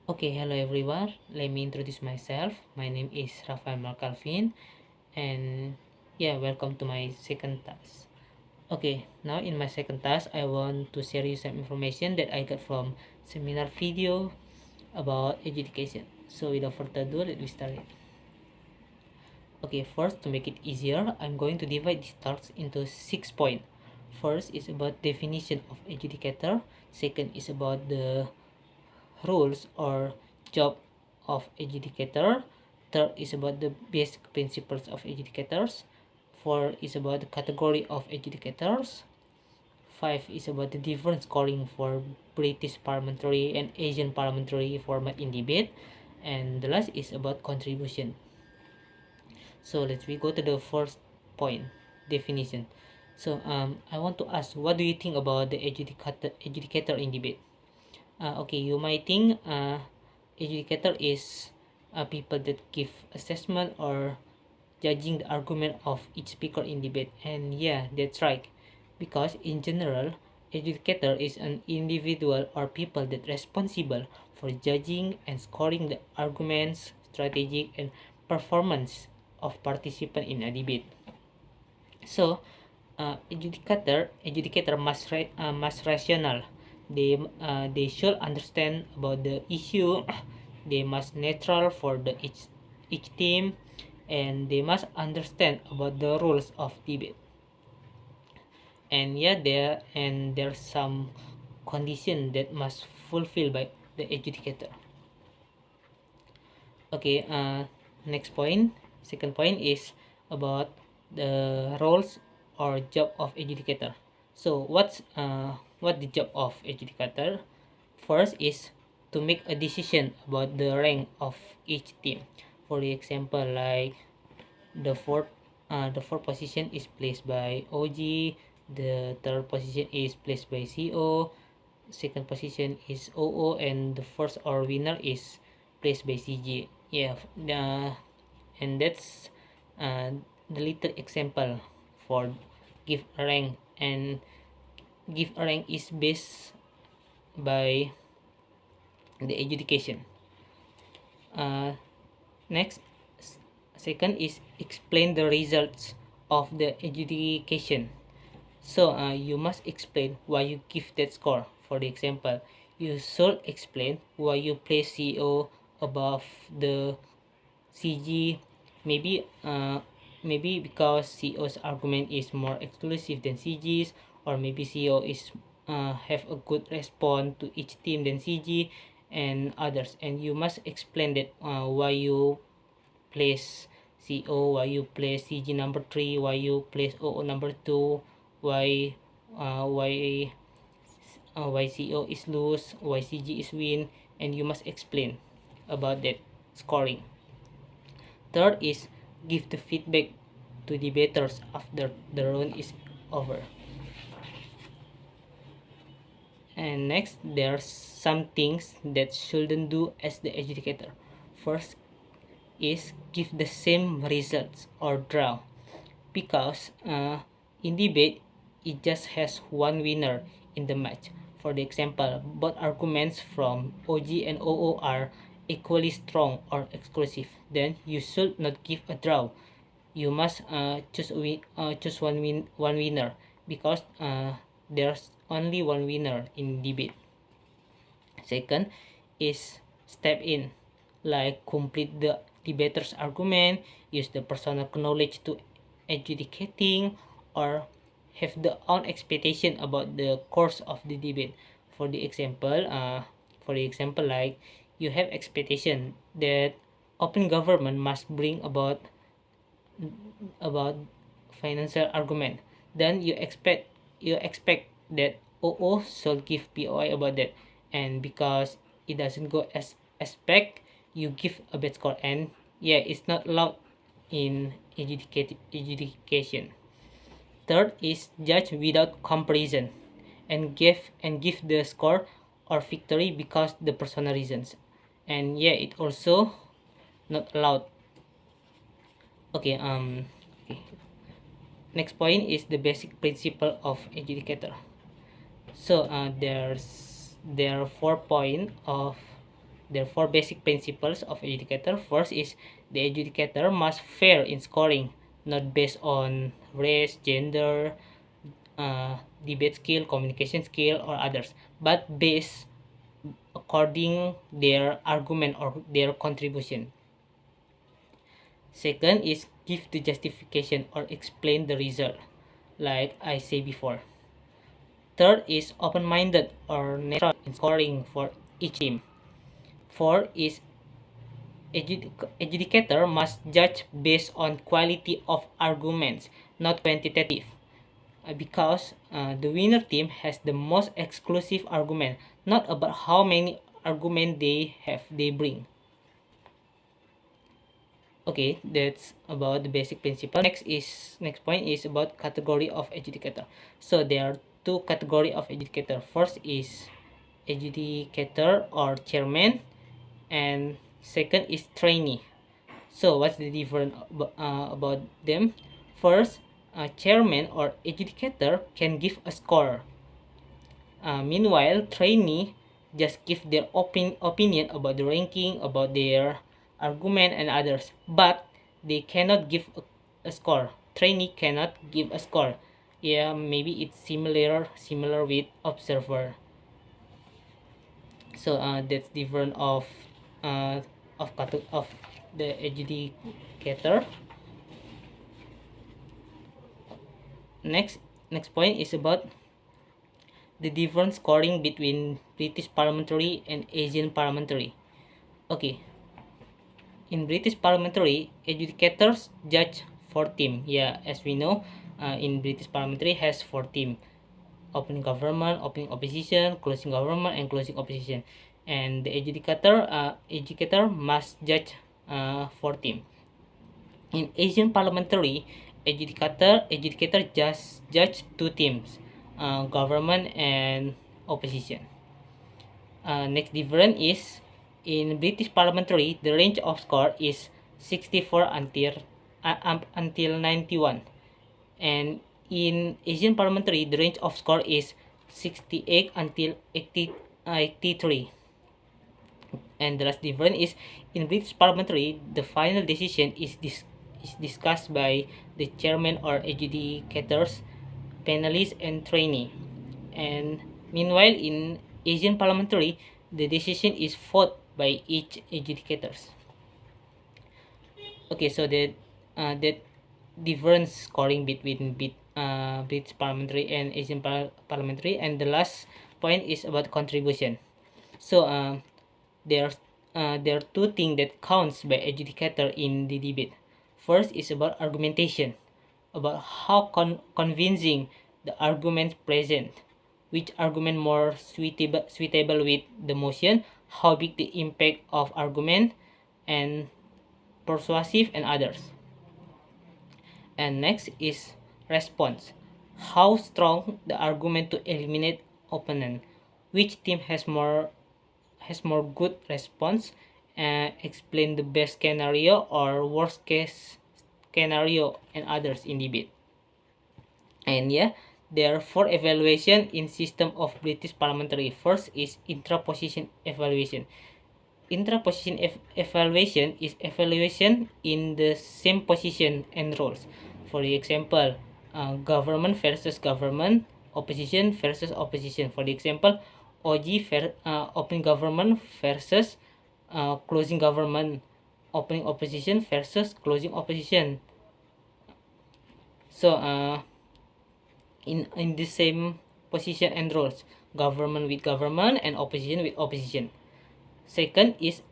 Okay, hello everyone. Let me introduce myself. My name is Rafael and yeah, welcome to my second task. Okay, now in my second task, I want to share you some information that I got from seminar video about education. So without further ado, let me start it. Okay, first to make it easier, I'm going to divide this task into 6 points. First is about definition of educator. Second is about the rules or job of educator. Third is about the basic principles of educators. Four is about the category of educators. Five is about the different scoring for British parliamentary and Asian parliamentary format in debate. And the last is about contribution. So let's we go to the first point, definition. So I want to ask, what do you think about the educator in debate? Okay, you might think educator is people that give assessment or judging the argument of each speaker in debate, and yeah, that's right, because in general educator is an individual or people that responsible for judging and scoring the arguments, strategic and performance of participant in a debate. So educator must rational. They should understand about the issue. They must neutral for the each team, and they must understand about the rules of debate. And yeah, there's some condition that must fulfill by the educator. Okay, next point, second point is about the roles or job of educator. So what the job of educator? First is to make a decision about the rank of each team. For example, like the fourth position is placed by OG, the third position is placed by CO, second position is OO, and the first or winner is placed by CG. Yeah, and that's uh, the little example for give a rank, and give a rank is based by the education. Uh, Next, second is explain the results of the education. So you must explain why you give that score. For the example, you should explain why you place CO above the CG. Maybe because CO's argument is more exclusive than CG's, or maybe CO is have a good response to each team than CG and others. And you must explain that why you place CO, why you place CG number 3, why you place OO number 2, why uh, why why CO is lose, why CG is win, and you must explain about that scoring. Third is give the feedback to debaters after the round is over. And next, there's some things that shouldn't do as the educator. First is give the same results or draw, because in debate it just has one winner in the match. For the example, both arguments from OG and OO are equally strong or exclusive, then you should not give a draw. You must choose one winner, because there's only one winner in debate. Second is step in, like complete the debater's argument, use the personal knowledge to adjudicating, or have the own expectation about the course of the debate. For the example, like you have expectation that open government must bring about financial argument, then you expect that OO should give POI about that, and because it doesn't go as expect, you give a bad score, and yeah, it's not allowed in education. Third is judge without comparison, and give the score or victory because the personal reasons, and yeah, it also not allowed. Okay, okay. Next point is the basic principle of educator. So there are 4 points of There are four basic principles of adjudicator. First is the adjudicator must fair in scoring, not based on race, gender, debate skill, communication skill, or others, but based according their argument or their contribution. Second is give the justification or explain the result, like I say before. Third is open-minded or neutral in scoring for each team. Fourth is adjudicator must judge based on quality of arguments, not quantitative, because the winner team has the most exclusive argument, not about how many arguments they bring. Okay, that's about the basic principle. Next point is about category of adjudicator. So there are two category of adjudicator. First is adjudicator or chairman, and second is trainee. So what's the difference about them? First, a chairman or adjudicator can give a score. Meanwhile, trainee just give their opinion about the ranking, about their argument and others, but they cannot give a score. Trainee cannot give a score. Yeah, maybe it's similar with observer. So that's different of the adjudicator. Next point is about the different scoring between British parliamentary and Asian parliamentary. Okay, in British parliamentary, adjudicators judge four team. Yeah, as we know, in British parliamentary has four team: opening government, opening opposition, closing government, and closing opposition. And the adjudicator must judge four team. In Asian parliamentary, adjudicator just judge two teams, government and opposition. Next difference is in British parliamentary, the range of score is 64 until 91, and in Asian parliamentary, the range of score is 68 until 83. And the last difference is in British parliamentary, the final decision is discussed by the chairman or adjudicators, panelists, and trainee. And meanwhile, in Asian parliamentary, the decision is fought by each adjudicators. Okay, so that difference scoring between British parliamentary and Asian parliamentary. And the last point is about contribution. So there are two things that counts by adjudicator in the debate. First is about argumentation, about how convincing the arguments present, which argument more suitable with the motion, how big the impact of argument, and persuasive and others. And next is response, how strong the argument to eliminate opponent, which team has more good response, and explain the best scenario or worst case scenario and others in debate. And yeah, there are four evaluation in system of British parliamentary. First is intra-position evaluation. Intra-position evaluation is evaluation in the same position and roles. For example, government versus government, opposition versus opposition. For example, OG open government versus closing government, opening opposition versus closing opposition. So in the same position and roles, government with government and opposition with opposition. Second is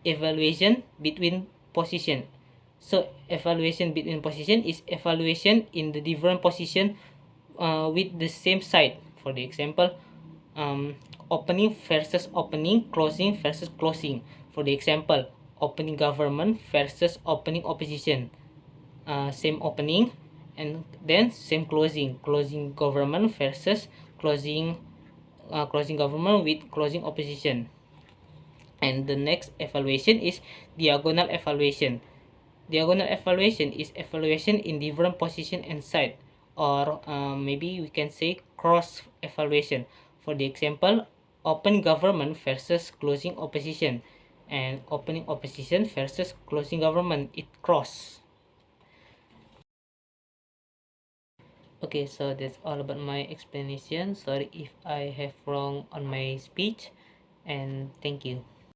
evaluation between position. So evaluation between position is evaluation in the different position with the same side. For the example, opening versus opening, closing versus closing. For the example, opening government versus opening opposition. Same opening and then same closing. Closing government versus closing government with closing opposition. And the next evaluation is diagonal evaluation. Diagonal evaluation is evaluation in different position and side, or maybe we can say cross evaluation. For the example, open government versus closing opposition, and opening opposition versus closing government, it cross. Okay, so that's all about my explanation. Sorry if I have wrong on my speech, and thank you.